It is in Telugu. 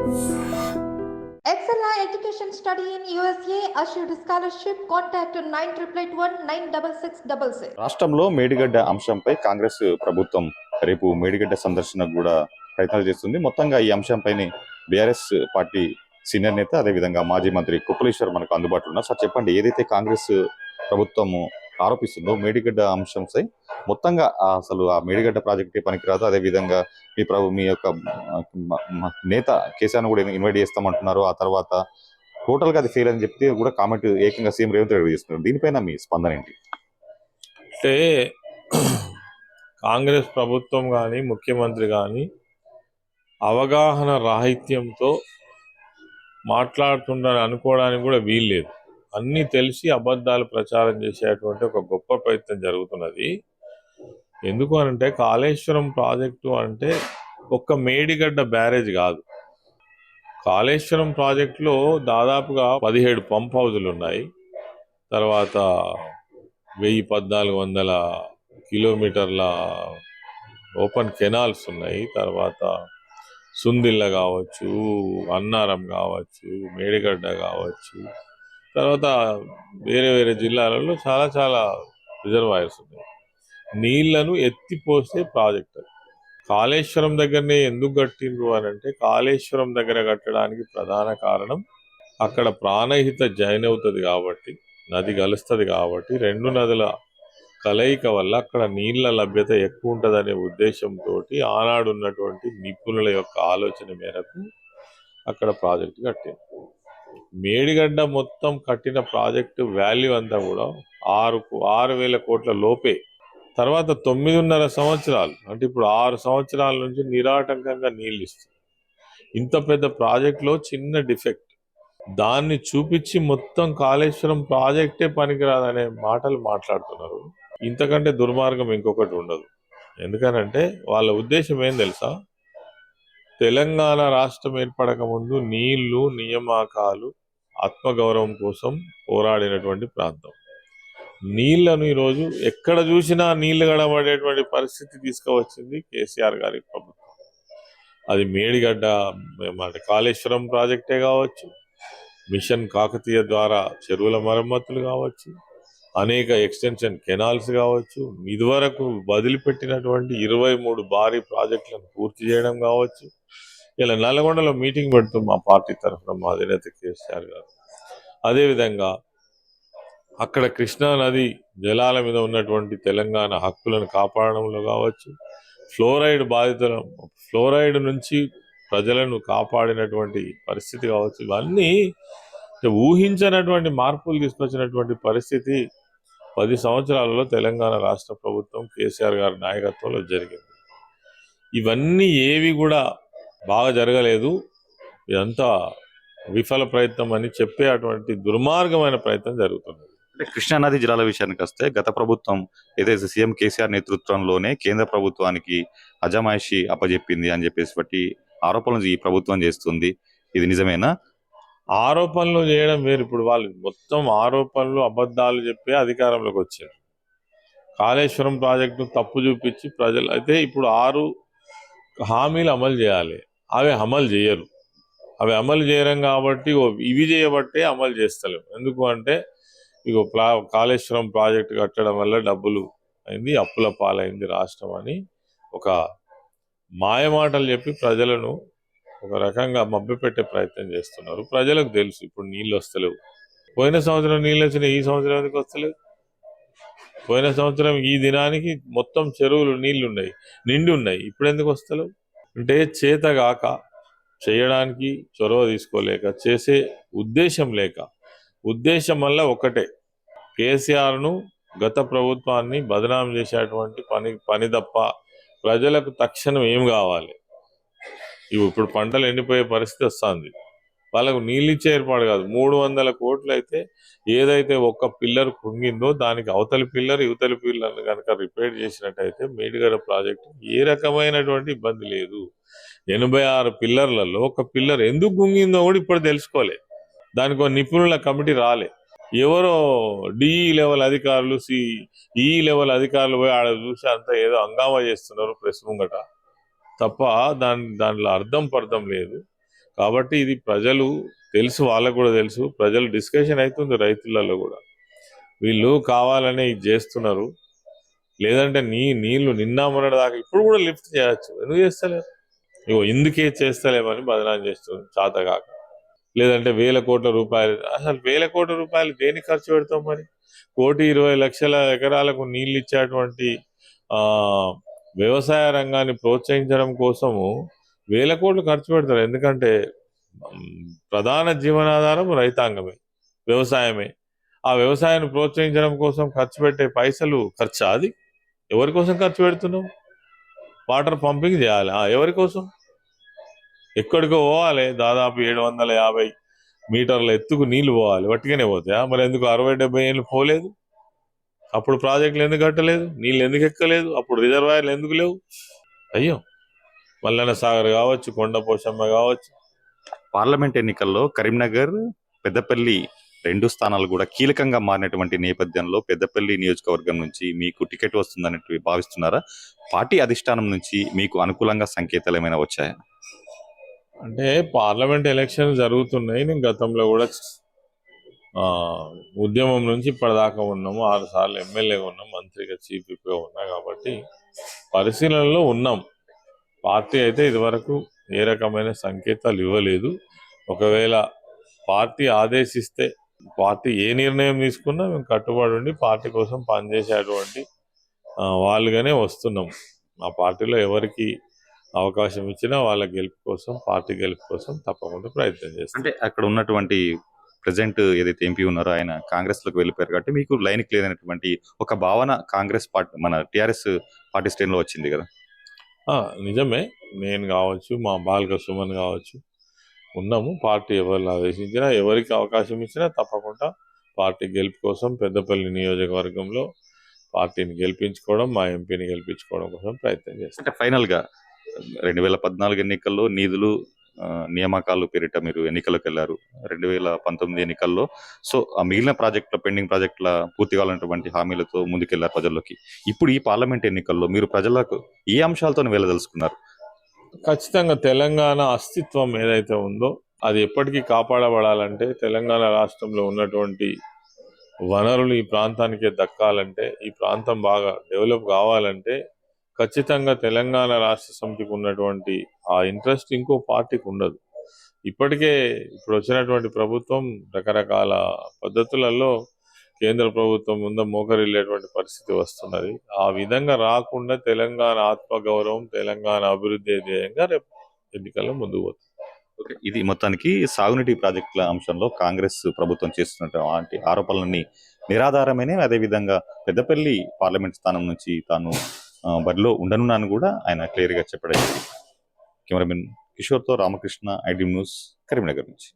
Excella Education Study in USA assured scholarship. Contact 9881 రాష్ట్రంలో మేడిగడ్డ అంశంపై కాంగ్రెస్ ప్రభుత్వం రేపు మేడిగడ్డ సందర్శనకు కూడా ప్రయత్నాలు చేస్తుంది. మొత్తంగా ఈ అంశంపైనే బీఆర్ఎస్ పార్టీ సీనియర్ నేత అదేవిధంగా మాజీ మంత్రి కుప్పలేశ్వర్ మనకు అందుబాటులో ఉన్నారు. సార్ చెప్పండి, ఏదైతే కాంగ్రెస్ ప్రభుత్వము ఆరోపిస్తుందో మేడిగడ్డ అంశంపై మొత్తంగా అసలు ఆ మేడిగడ్డ ప్రాజెక్టే పనికిరాదు, అదేవిధంగా మీ యొక్క నేత కేసీఆర్ కూడా ఇన్వైట్ చేస్తామంటున్నారు. ఆ తర్వాత టోటల్ గా అది ఫెయిల్ అని చెప్తే కూడా కామెంట్ ఏకంగా సీఎం రేవంత్ రెడ్డి చేస్తున్నారు. దీనిపైన మీ స్పందన ఏంటి? అంటే కాంగ్రెస్ ప్రభుత్వం కానీ ముఖ్యమంత్రి కానీ అవగాహన రాహిత్యంతో మాట్లాడుతుండని అనుకోవడానికి కూడా వీల్లేదు. అన్నీ తెలిసి అబద్ధాలు ప్రచారం చేసేటువంటి ఒక గొప్ప ప్రయత్నం జరుగుతున్నది. ఎందుకు అనంటే కాళేశ్వరం ప్రాజెక్టు అంటే ఒక్క మేడిగడ్డ బ్యారేజ్ కాదు. కాళేశ్వరం ప్రాజెక్టులో దాదాపుగా 17 పంప్ హౌజులు ఉన్నాయి. తర్వాత 1400 కిలోమీటర్ల ఓపెన్ కెనాల్స్ ఉన్నాయి. తర్వాత సుందిల్ల కావచ్చు, అన్నారం కావచ్చు, మేడిగడ్డ కావచ్చు, తర్వాత వేరే వేరే జిల్లాలలో చాలా చాలా రిజర్వాయర్స్ ఉన్నాయి. నీళ్లను ఎత్తిపోసే ప్రాజెక్ట్. కాళేశ్వరం దగ్గరనే ఎందుకు కట్టిండ్రు అని అంటే, కాళేశ్వరం దగ్గర కట్టడానికి ప్రధాన కారణం అక్కడ ప్రాణహిత జాయిన్ అవుతుంది కాబట్టి, నది కలుస్తుంది కాబట్టి, రెండు నదుల కలయిక వల్ల అక్కడ నీళ్ల లభ్యత ఎక్కువ ఉంటుందనే ఉద్దేశంతో ఆనాడు ఉన్నటువంటి నిపుణుల యొక్క ఆలోచన మేరకు అక్కడ ప్రాజెక్టు కట్టింది. మేడిగడ్డ మొత్తం కట్టిన ప్రాజెక్టు వాల్యూ అంతా కూడా 6,000 కోట్ల లోపే. తర్వాత 9.5 సంవత్సరాలు అంటే ఇప్పుడు 6 సంవత్సరాల నుంచి నిరాటంకంగా నీళ్ళు ఇస్తుంది. ఇంత పెద్ద ప్రాజెక్టులో చిన్న డిఫెక్ట్ దాన్ని చూపించి మొత్తం కాళేశ్వరం ప్రాజెక్టే పనికిరాదనే మాటలు మాట్లాడుతున్నారు. ఇంతకంటే దుర్మార్గం ఇంకొకటి ఉండదు. ఎందుకనంటే వాళ్ళ ఉద్దేశం ఏం తెలుసా, తెలంగాణ రాష్ట్రం ఏర్పడక ముందు నీళ్లు, నియామకాలు, ఆత్మగౌరవం కోసం పోరాడినటువంటి ప్రాంతం. నీళ్లను ఈరోజు ఎక్కడ చూసినా నీళ్లు గడబడేటువంటి పరిస్థితి తీసుకువచ్చింది కేసీఆర్ గారి ప్రభుత్వం. అది మేడిగడ్డ కాళేశ్వరం ప్రాజెక్టే కావచ్చు, మిషన్ కాకతీయ ద్వారా చెరువుల మరమ్మతులు కావచ్చు, అనేక ఎక్స్టెన్షన్ కెనాల్స్ కావచ్చు, ఇదివరకు వదిలిపెట్టినటువంటి 23 భారీ ప్రాజెక్టులను పూర్తి చేయడం కావచ్చు. ఇలా నల్గొండలో మీటింగ్ పెడుతూ మా పార్టీ తరఫున మా అధినేత కేసీఆర్ గారు, అదేవిధంగా అక్కడ కృష్ణా నది జలాల మీద ఉన్నటువంటి తెలంగాణ హక్కులను కాపాడడంలో కావచ్చు, ఫ్లోరైడ్ నుంచి ప్రజలను కాపాడినటువంటి పరిస్థితి కావచ్చు, ఇవన్నీ ఊహించినటువంటి మార్పులు తీసుకొచ్చినటువంటి పరిస్థితి 10 సంవత్సరాలలో తెలంగాణ రాష్ట్ర ప్రభుత్వం కేసీఆర్ గారి నాయకత్వంలో జరిగింది. ఇవన్నీ ఏవి కూడా బాగా జరగలేదు, ఇదంతా విఫల ప్రయత్నం అని చెప్పే అటువంటి దుర్మార్గమైన ప్రయత్నం జరుగుతుంది. అంటే కృష్ణానది జలాల విషయానికి వస్తే గత ప్రభుత్వం ఏదైతే సీఎం కేసీఆర్ నేతృత్వంలోనే కేంద్ర ప్రభుత్వానికి అజమాయిషి అప్పజెప్పింది అని చెప్పేసి బట్టి ఆరోపణలు ఈ ప్రభుత్వం చేస్తుంది. ఇది నిజమేనా? ఆరోపణలు చేయడం వేరు. ఇప్పుడు వాళ్ళు మొత్తం ఆరోపణలు అబద్ధాలు చెప్పి అధికారంలోకి వచ్చారు. కాళేశ్వరం ప్రాజెక్టును తప్పు చూపించి ప్రజలు అయితే ఇప్పుడు 6 హామీలు అమలు చేయాలి, అవి అమలు చేయరు. అవి అమలు చేయడం కాబట్టి ఇవి చేయబట్టే అమలు చేస్తలేము. ఎందుకు అంటే ఇగో కాళేశ్వరం ప్రాజెక్టు కట్టడం వల్ల డబ్బులు అయింది, అప్పుల పాలైంది రాష్ట్రం అని ఒక మాయమాటలు చెప్పి ప్రజలను ఒక రకంగా మభ్యపెట్టే ప్రయత్నం చేస్తున్నారు. ప్రజలకు తెలుసు ఇప్పుడు నీళ్ళు వస్తలేవు. పోయిన సంవత్సరం నీళ్ళు వచ్చినాయి, ఈ సంవత్సరం ఎందుకు వస్తలేవు? పోయిన సంవత్సరం ఈ దినానికి మొత్తం చెరువులు నీళ్లు ఉన్నాయి, నిండి ఉన్నాయి, ఇప్పుడు ఎందుకు వస్తలేవు? అంటే చేతగాక, చేయడానికి చొరవ తీసుకోలేక, చేసే ఉద్దేశం లేక. ఉద్దేశం వల్ల ఒకటే, కేసీఆర్ను గత ప్రభుత్వాన్ని బదనాం చేసేటువంటి పని తప్ప ప్రజలకు తక్షణం ఏం కావాలి? ఇప్పుడు పంటలు ఎండిపోయే పరిస్థితి వస్తుంది, వాళ్ళకు నీళ్ళు ఇచ్చే ఏర్పాటు కాదు. 300 కోట్లు అయితే ఏదైతే ఒక్క పిల్లర్ కుంగిందో దానికి అవతలి పిల్లర్ యువతలి పిల్లర్ని కనుక రిపేర్ చేసినట్టయితే మేడిగడ్డ ప్రాజెక్టు ఏ రకమైనటువంటి ఇబ్బంది లేదు. 86 పిల్లర్లలో ఒక పిల్లర్ ఎందుకు కుంగిందో కూడా ఇప్పుడు తెలుసుకోలే. దానికి ఒక నిపుణుల కమిటీ రాలే. ఎవరో డిఈ లెవెల్ అధికారులు, ఈ లెవెల్ అధికారులు పోయి ఆడ చూసి అంతా ఏదో హంగామా చేస్తున్నారు ప్రెస్ ముంగట తప్ప దానిలో అర్థం పర్థం లేదు. కాబట్టి ఇది ప్రజలు తెలుసు, వాళ్ళకు కూడా తెలుసు. ప్రజలు డిస్కషన్ అవుతుంది రైతులలో కూడా, వీళ్ళు కావాలనే ఇది చేస్తున్నారు. లేదంటే నీళ్లు నిన్న మొన్నటి దాకా ఇప్పుడు కూడా లిఫ్ట్ చేయొచ్చు, ఎందుకు చేస్తలేరు? ఇగో ఇందుకే చేస్తలేమని బదనాం చేస్తుంది చాతగాక. లేదంటే 1,000 కోట్ల రూపాయలు, అసలు 1,000 కోట్ల రూపాయలు దేనికి ఖర్చు పెడతాం మరి? 1,20,00,000 ఎకరాలకు నీళ్లు ఇచ్చేటువంటి ఆ వ్యవసాయ రంగాన్ని ప్రోత్సహించడం కోసము 1,000 కోట్లు ఖర్చు పెడతారు. ఎందుకంటే ప్రధాన జీవనాధారం రైతాంగమే, వ్యవసాయమే. ఆ వ్యవసాయాన్ని ప్రోత్సహించడం కోసం ఖర్చు పెట్టే పైసలు ఖర్చా? అది ఎవరి కోసం ఖర్చు పెడుతున్నాం? వాటర్ పంపింగ్ చేయాలి, ఎవరి కోసం? ఎక్కడికో పోవాలి, దాదాపు 750 మీటర్ల ఎత్తుకు నీళ్లు పోవాలి, వట్టిగానే పోతాయా? మరి ఎందుకు 60-70 ఏళ్ళు పోలేదు? అప్పుడు ప్రాజెక్టులు ఎందుకు కట్టలేదు? నీళ్ళు ఎందుకు ఎక్కలేదు? అప్పుడు రిజర్వాయర్లు ఎందుకు లేవు? అయ్యో, మల్లన్న సాగర్ కావచ్చు, కొండ పోషమ్మ కావచ్చు. పార్లమెంట్ ఎన్నికల్లో కరీంనగర్, పెద్దపల్లి 2 స్థానాలు కూడా కీలకంగా మారినటువంటి నేపథ్యంలో పెద్దపల్లి నియోజకవర్గం నుంచి మీకు టికెట్ వస్తుందని భావిస్తున్నారా? పార్టీ అధిష్టానం నుంచి మీకు అనుకూలంగా సంకేతాలు ఏమైనా వచ్చాయా? అంటే పార్లమెంట్ ఎలక్షన్ జరుగుతున్నాయి. నేను గతంలో కూడా ఉద్యమం నుంచి ఇప్పటిదాకా ఉన్నాము, 6 సార్లు ఎమ్మెల్యేగా ఉన్నాం, మంత్రిగా చీఫ్ విప్గా ఉన్నా. కాబట్టి పరిశీలనలో ఉన్నాం. పార్టీ అయితే ఇదివరకు ఏ రకమైన సంకేతాలు ఇవ్వలేదు. ఒకవేళ పార్టీ ఆదేశిస్తే, పార్టీ ఏ నిర్ణయం తీసుకున్నా మేము కట్టుబడి ఉండి పార్టీ కోసం పనిచేసేటువంటి వాళ్ళుగానే వస్తున్నాం. ఆ పార్టీలో ఎవరికి అవకాశం ఇచ్చినా వాళ్ళ గెలుపు కోసం, పార్టీ గెలుపు కోసం తప్పకుండా ప్రయత్నం చేస్తాం. అంటే అక్కడ ఉన్నటువంటి ప్రెసెంట్ ఏదైతే ఎంపీ ఉన్నారో ఆయన కాంగ్రెస్ లోకి వెళ్ళిపోయారు కాబట్టి మీకు లైన్ క్లియర్ అయినటువంటి ఒక భావన కాంగ్రెస్ పార్టీ, మన టిఆర్ఎస్ పార్టీ శ్రేణిలో వచ్చింది కదా? నిజమే. నేను కావచ్చు, మా బాల్క సుమన్ కావచ్చు ఉన్నాము. పార్టీ ఎవరిని ఆదేశించినా, ఎవరికి అవకాశం ఇచ్చినా తప్పకుండా పార్టీ గెలుపు కోసం పెద్దపల్లి నియోజకవర్గంలో పార్టీని గెలిపించుకోవడం, మా ఎంపీని గెలిపించుకోవడం కోసం ప్రయత్నం చేస్తాం. అంటే ఫైనల్ గా 2014 ఎన్నికల్లో నిధులు నియామకాలు పేరిట మీరు ఎన్నికలకు వెళ్ళారు. 2019 ఎన్నికల్లో సో ఆ మిగిలిన ప్రాజెక్టుల, పెండింగ్ ప్రాజెక్టుల పూర్తి కావాలన్నటువంటి హామీలతో ముందుకెళ్లారు ప్రజల్లోకి. ఇప్పుడు ఈ పార్లమెంట్ ఎన్నికల్లో మీరు ప్రజలకు ఏ అంశాలతో వెళ్ళదలుచుకున్నారు? ఖచ్చితంగా తెలంగాణ అస్తిత్వం ఏదైతే ఉందో అది ఎప్పటికీ కాపాడబడాలంటే, తెలంగాణ రాష్ట్రంలో ఉన్నటువంటి వనరులు ఈ ప్రాంతానికే దక్కాలంటే, ఈ ప్రాంతం బాగా డెవలప్ కావాలంటే ఖచ్చితంగా తెలంగాణ రాష్ట్ర సమితికి ఉన్నటువంటి ఆ ఇంట్రెస్ట్ ఇంకో పార్టీకి ఉండదు. ఇప్పటికే ఇప్పుడు వచ్చినటువంటి ప్రభుత్వం రకరకాల పద్ధతులలో కేంద్ర ప్రభుత్వం ముందు మోకరిల్లేటువంటి పరిస్థితి వస్తున్నది. ఆ విధంగా రాకుండా తెలంగాణ ఆత్మగౌరవం, తెలంగాణ అభివృద్ధి ధ్యేయంగా రేపు ఎన్నికల్లో ముందుకు పోతుంది. ఇది మొత్తానికి సాగునీటి ప్రాజెక్టుల అంశంలో కాంగ్రెస్ ప్రభుత్వం చేస్తున్నటువంటి ఆరోపణలన్నీ నిరాధారమైన, అదేవిధంగా పెద్దపల్లి పార్లమెంట్ స్థానం నుంచి తాను బరిలో ఉండనున్నాను కూడా ఆయన క్లియర్ గా చెప్పడం. కెమెరామెన్ కిషోర్తో రామకృష్ణ, ఐడ్రీమ్ న్యూస్, కరీంనగర్ నుంచి.